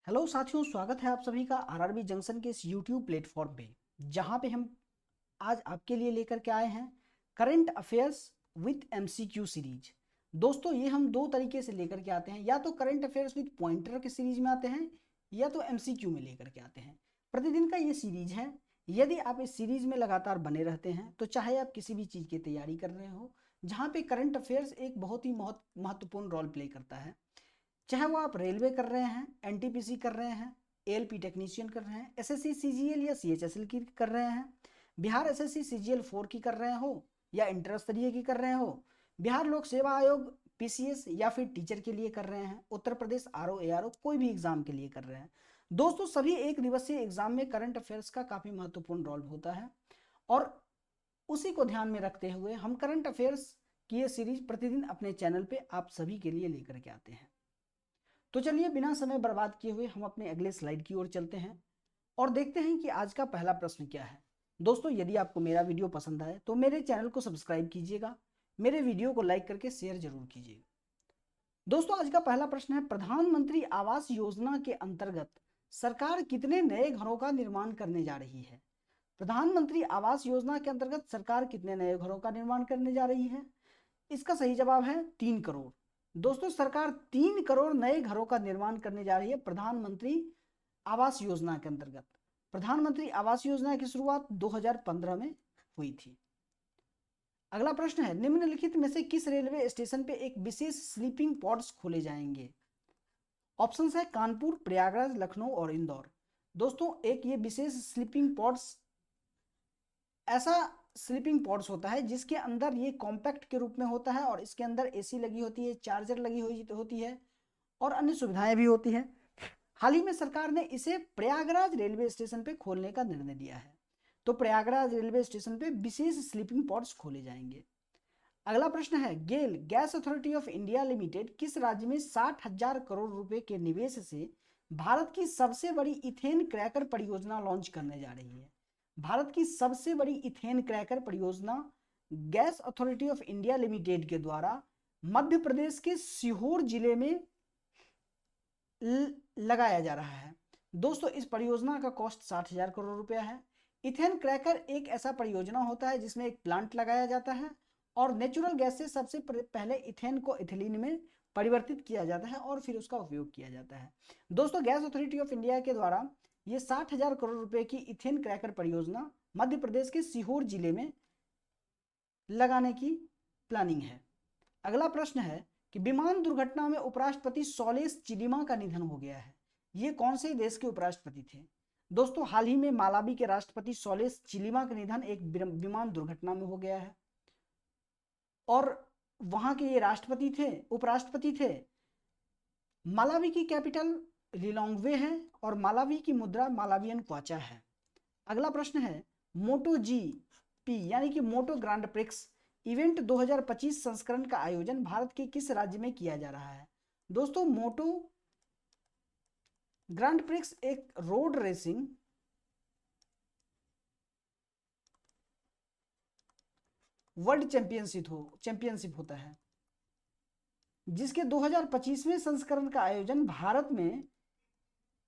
Hello साथियों, स्वागत है आप सभी का आरआरबी जंक्शन के इस यूट्यूब प्लेटफॉर्म पे, जहां पे हम आज आपके लिए लेकर के आए हैं current affairs with MCQ series. दोस्तों, ये हम दो तरीके से लेकर के आते हैं, या तो करंट अफेयर्स विथ पॉइंटर के सीरीज में आते हैं या तो एमसीक्यू में लेकर के आते हैं। प्रतिदिन का ये सीरीज है। यदि आप इस सीरीज में लगातार बने रहते हैं तो चाहे आप किसी भी चीज़ की तैयारी कर रहे हो जहाँ पे करंट अफेयर्स एक बहुत ही महत्वपूर्ण रोल प्ले करता है, चाहे वो आप रेलवे कर रहे हैं, एनटीपीसी कर रहे हैं, एएलपी टेक्नीशियन कर रहे हैं, एसएससी सीजीएल या सीएचएसएल की कर रहे हैं, बिहार एसएससी सीजीएल 4 की कर रहे हो या इंटर स्तरीय की कर रहे हो, बिहार लोक सेवा आयोग पीसीएस या फिर टीचर के लिए कर रहे हैं, उत्तर प्रदेश आरओ एआरओ कोई भी एग्जाम के लिए कर रहे हैं। दोस्तों, सभी एक दिवसीय एग्जाम में करंट अफेयर्स का काफी महत्वपूर्ण रोल होता है और उसी को ध्यान में रखते हुए हम करंट अफेयर्स की ये सीरीज प्रतिदिन अपने चैनल पे आप सभी के लिए लेकर के आते हैं। तो चलिए, बिना समय बर्बाद किए हुए हम अपने अगले स्लाइड की ओर चलते हैं और देखते हैं कि आज का पहला प्रश्न क्या है। दोस्तों, यदि आपको मेरा वीडियो पसंद आए तो मेरे चैनल को सब्सक्राइब कीजिएगा, मेरे वीडियो को लाइक करके शेयर जरूर कीजिएगा। दोस्तों, आज का पहला प्रश्न है, प्रधानमंत्री आवास योजना के अंतर्गत सरकार कितने नए घरों का निर्माण करने जा रही है? प्रधानमंत्री आवास योजना के अंतर्गत सरकार कितने नए घरों का निर्माण करने जा रही है? इसका सही जवाब है 3 करोड़। दोस्तों, सरकार 3 करोड़ नए घरों का निर्माण करने जा रही है प्रधानमंत्री आवास योजना के अंतर्गत। प्रधानमंत्री आवास योजना की शुरुआत 2015 में हुई थी। अगला प्रश्न है, निम्नलिखित में से किस रेलवे स्टेशन पे एक विशेष स्लीपिंग पॉड्स खोले जाएंगे? ऑप्शंस है कानपुर, प्रयागराज, लखनऊ और इंदौर। दोस्तों, एक ये विशेष स्लीपिंग पॉड्स ऐसा स्लीपिंग पॉड्स होता है जिसके अंदर ये कॉम्पैक्ट के रूप में होता है और इसके अंदर एसी लगी होती है, चार्जर लगी हुई होती है और अन्य सुविधाएं भी होती हैं। हाल ही में सरकार ने इसे प्रयागराज रेलवे स्टेशन पे खोलने का निर्णय लिया है। तो प्रयागराज रेलवे स्टेशन पे विशेष स्लीपिंग पॉड्स खोले जाएंगे। अगला प्रश्न है, GAIL gas authority of India limited किस राज्य में 60,000 करोड़ रुपए के निवेश से भारत की सबसे बड़ी इथेन क्रैकर परियोजना लॉन्च करने जा रही है? भारत की सबसे बड़ी इथेन क्रैकर परियोजना gas authority of India limited के द्वारा मध्य प्रदेश के सीहोर जिले में लगाया जा रहा है। दोस्तों, इस परियोजना का कॉस्ट 60,000 करोड़ रुपया है। इथेन क्रैकर एक ऐसा परियोजना होता है जिसमें एक प्लांट लगाया जाता है और नेचुरल गैस से सबसे पहले इथेन को इथिलीन में परिवर्तित किया जाता है और फिर उसका उपयोग किया जाता है। दोस्तों, गैस अथॉरिटी ऑफ इंडिया के द्वारा ये 60,000 करोड़ रुपए की इथेन क्रैकर परियोजना मध्य प्रदेश के सीहोर जिले में लगाने की प्लानिंग है। अगला प्रश्न है कि विमान दुर्घटना में उपराष्ट्रपति सॉलेस चिलिमा का निधन हो गया है। ये कौन से देश के उपराष्ट्रपति थे? दोस्तों, हाल ही में मालावी के राष्ट्रपति सॉलेस चिलिमा का निधन एक विमान दुर्घटना में हो गया है और वहां के ये राष्ट्रपति थे, उपराष्ट्रपति थे। मालावी की कैपिटल लिलोंग्वे है और मालावी की मुद्रा मालावियन क्वाचा है। अगला प्रश्न है, मोटो जी पी यानी कि मोटो ग्रांड प्रिक्स इवेंट 2025 संस्करण का आयोजन भारत के किस राज्य में किया जा रहा है? दोस्तों, मोटो ग्रांड प्रिक्स एक रोड रेसिंग वर्ल्ड चैंपियनशिप होता है जिसके 2025वें संस्करण का आयोजन भारत में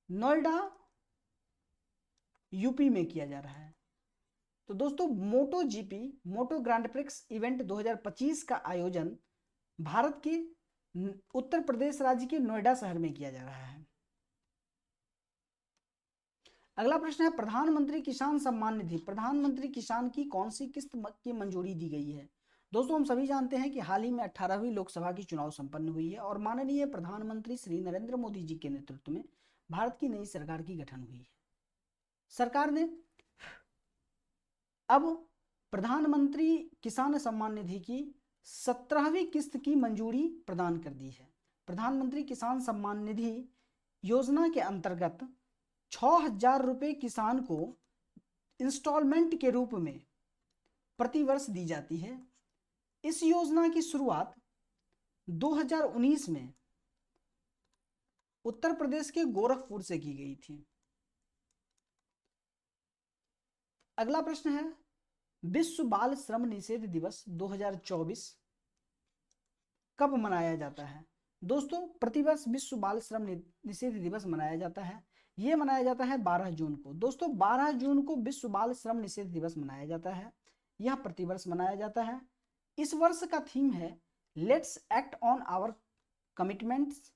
नोएडा यूपी में किया जा रहा है। तो दोस्तों, मोटो जीपी मोटो ग्रांड प्रिक्स इवेंट 2025 का आयोजन भारत के उत्तर प्रदेश राज्य के नोएडा शहर में किया जा रहा है। अगला प्रश्न है, प्रधानमंत्री किसान सम्मान निधि प्रधानमंत्री किसान की कौन सी किस्त की मंजूरी दी गई है? दोस्तों, हम सभी जानते हैं कि हाल ही में 18वीं लोकसभा की चुनाव संपन्न हुई है और माननीय प्रधानमंत्री श्री नरेंद्र मोदी जी के नेतृत्व में भारत की नई सरकार की गठन हुई है। सरकार ने अब प्रधानमंत्री किसान सम्मान निधि की 17वीं किस्त की मंजूरी प्रदान कर दी है। प्रधानमंत्री किसान सम्मान निधि योजना के अंतर्गत 6,000 रुपये किसान को इंस्टॉलमेंट के रूप में प्रतिवर्ष दी जाती है। इस योजना की शुरुआत 2019 में उत्तर प्रदेश के गोरखपुर से की गई थी। अगला प्रश्न है, विश्व बाल श्रम निषेध दिवस 2024 कब मनाया जाता है? दोस्तों प्रतिवर्ष विश्व बाल श्रम निषेध दिवस मनाया जाता है, ये मनाया जाता है 12 जून को। दोस्तों 12 जून को विश्व बाल श्रम निषेध दिवस मनाया जाता है, यह प्रतिवर्ष मनाया जाता है। इस वर्ष का थीम है let's act on our commitments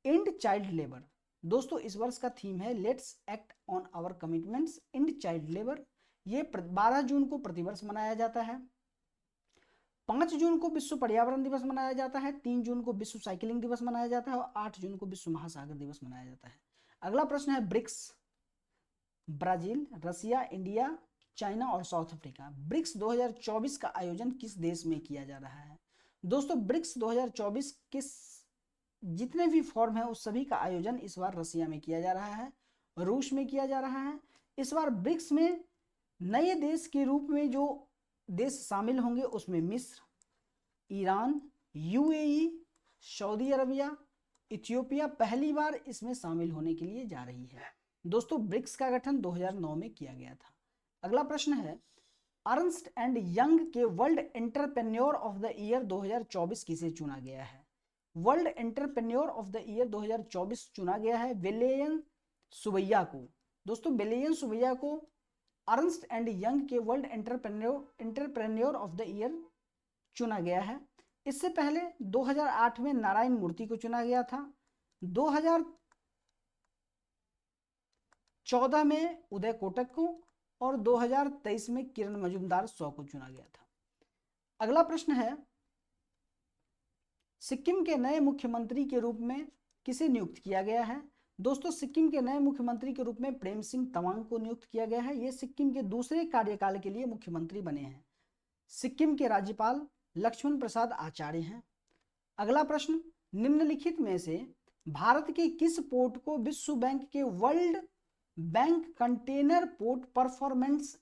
end child labour. दोस्तों इस वर्ष का थीम है let's act on our commitments end child labour. ये 12 जून को प्रतिवर्ष मनाया जाता है। 5 जून को विश्व पर्यावरण दिवस मनाया जाता है, 3 जून को विश्व साइकिलिंग दिवस मनाया जाता है और 8 जून को विश्व महासागर दिवस मनाया जाता है। अगला प्रश्न है ब्रिक्स, ब्राजील, रसिया, इंडिया, चाइना और साउथ अफ्रीका। ब्रिक्स 2024 का आयोजन किस देश में किया जा रहा है? दोस्तों ब्रिक्स 2024 के जितने भी फॉर्म है उस सभी का आयोजन इस बार रसिया में किया जा रहा है, रूस में किया जा रहा है। इस बार ब्रिक्स में नए देश के रूप में जो देश शामिल होंगे उसमें मिस्र, Iran, UAE, Saudi Arabia, Ethiopia पहली बार इसमें शामिल होने के लिए जा रही है। दोस्तों ब्रिक्स का गठन 2009 में किया गया था। अगला प्रश्न है अर्नस्ट एंड यंग के world entrepreneur of the year 2024 किसे चुना गया है? World entrepreneur of the year 2024 चुना गया है वेलेन सुबैया को। दोस्तों वेलेन सुबैया को अर्नस्ट एंड यंग के world entrepreneur of the year चुना गया है। इससे पहले 2008 में नारायण मूर्ति को चुना गया था, 2014 में उदय कोटक को और 2023 में किरण मजूमदार 100 को चुना गया था। अगला प्रश्न है सिक्किम के नए मुख्यमंत्री के रूप में किसे नियुक्त किया गया है? दोस्तों सिक्किम के नए मुख्यमंत्री के रूप में प्रेम सिंह तमांग को नियुक्त किया गया है। ये सिक्किम के दूसरे कार्यकाल के लिए मुख्यमंत्री बने हैं। सिक्किम के राज्यपाल लक्ष्मण प्रसाद आचार्य हैं। अगला प्रश्न निम्नलिखित में से भारत के किस पोर्ट को विश्व बैंक के world bank container port performance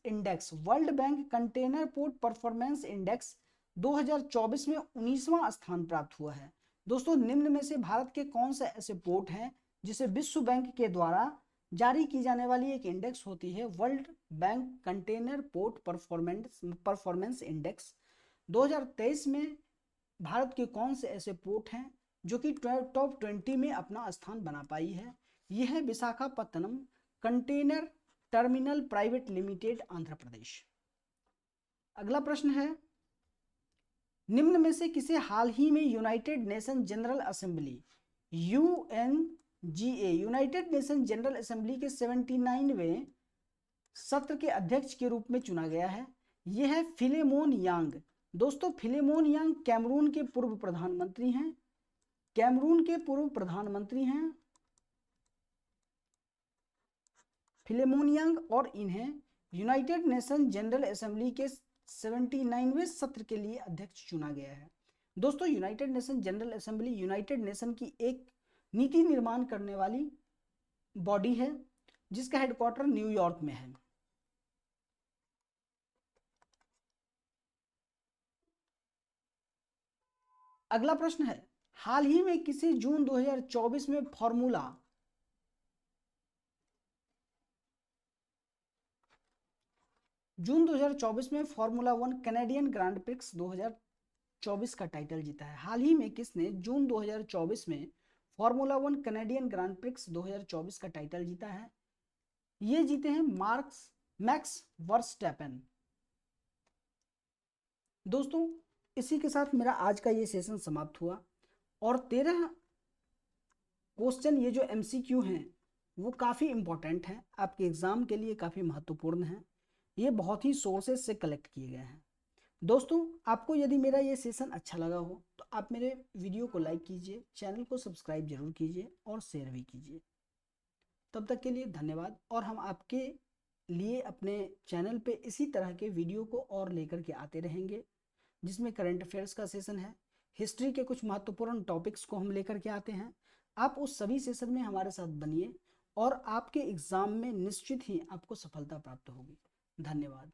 index 2024 में 19वां स्थान प्राप्त हुआ है? दोस्तों निम्न में से भारत के कौन से ऐसे पोर्ट हैं जिसे विश्व बैंक के द्वारा जारी की जाने वाली एक इंडेक्स होती है world bank container port performance index. 2023 में भारत के कौन से ऐसे पोर्ट हैं जो कि टॉप 20 में अपना स्थान बना पाई है? यह है Visakhapatnam container terminal private limited, Andhra Pradesh. अगला प्रश्न है निम्न में से किसे हाल ही में United nation general assembly United nation general assembly के 79वें सत्र के अध्यक्ष के रूप में चुना गया है? यह है फिलेमोन यांग। दोस्तों फिलेमोन यांग कैमरून के पूर्व प्रधानमंत्री हैं, फिलेमोन यांग, और इन्हें यूनाइटेड नेशन जनरल असेंबली के 79वें सत्र के लिए अध्यक्ष चुना गया है। दोस्तों United nation general assembly United nation की एक नीति निर्माण करने वाली बॉडी है जिसका हेडक्वार्टर न्यूयॉर्क में है। अगला प्रश्न है हाल ही में किसी जून 2024 में फॉर्मूला 1 कैनेडियन ग्रांड प्रिक्स 2024 का टाइटल जीता है? हाल ही में किसने जून 2024 में फॉर्मूला 1 कैनेडियन ग्रांड प्रिक्स 2024 का टाइटल जीता है? ये जीते हैं मैक्स वर्स्टैपेन। दोस्तों इसी के साथ मेरा आज का ये सेशन समाप्त हुआ और 13 क्वेश्चन ये जो MCQ हैं वो काफ़ी इंपॉर्टेंट हैं, आपके एग्ज़ाम के लिए काफ़ी महत्वपूर्ण हैं। ये बहुत ही सोर्सेज से कलेक्ट किए गए हैं। दोस्तों आपको यदि मेरा ये सेशन अच्छा लगा हो तो आप मेरे वीडियो को लाइक कीजिए, चैनल को सब्सक्राइब जरूर कीजिए और शेयर भी कीजिए। तब तक के लिए धन्यवाद और हम आपके लिए अपने चैनल पे इसी तरह के वीडियो को और लेकर के आते रहेंगे जिसमें करंट अफेयर्स का सेशन है, हिस्ट्री के कुछ महत्वपूर्ण टॉपिक्स को हम लेकर के आते हैं। आप उस सभी सेशन में हमारे साथ बनिए और आपके एग्ज़ाम में निश्चित ही आपको सफलता प्राप्त होगी। धन्यवाद।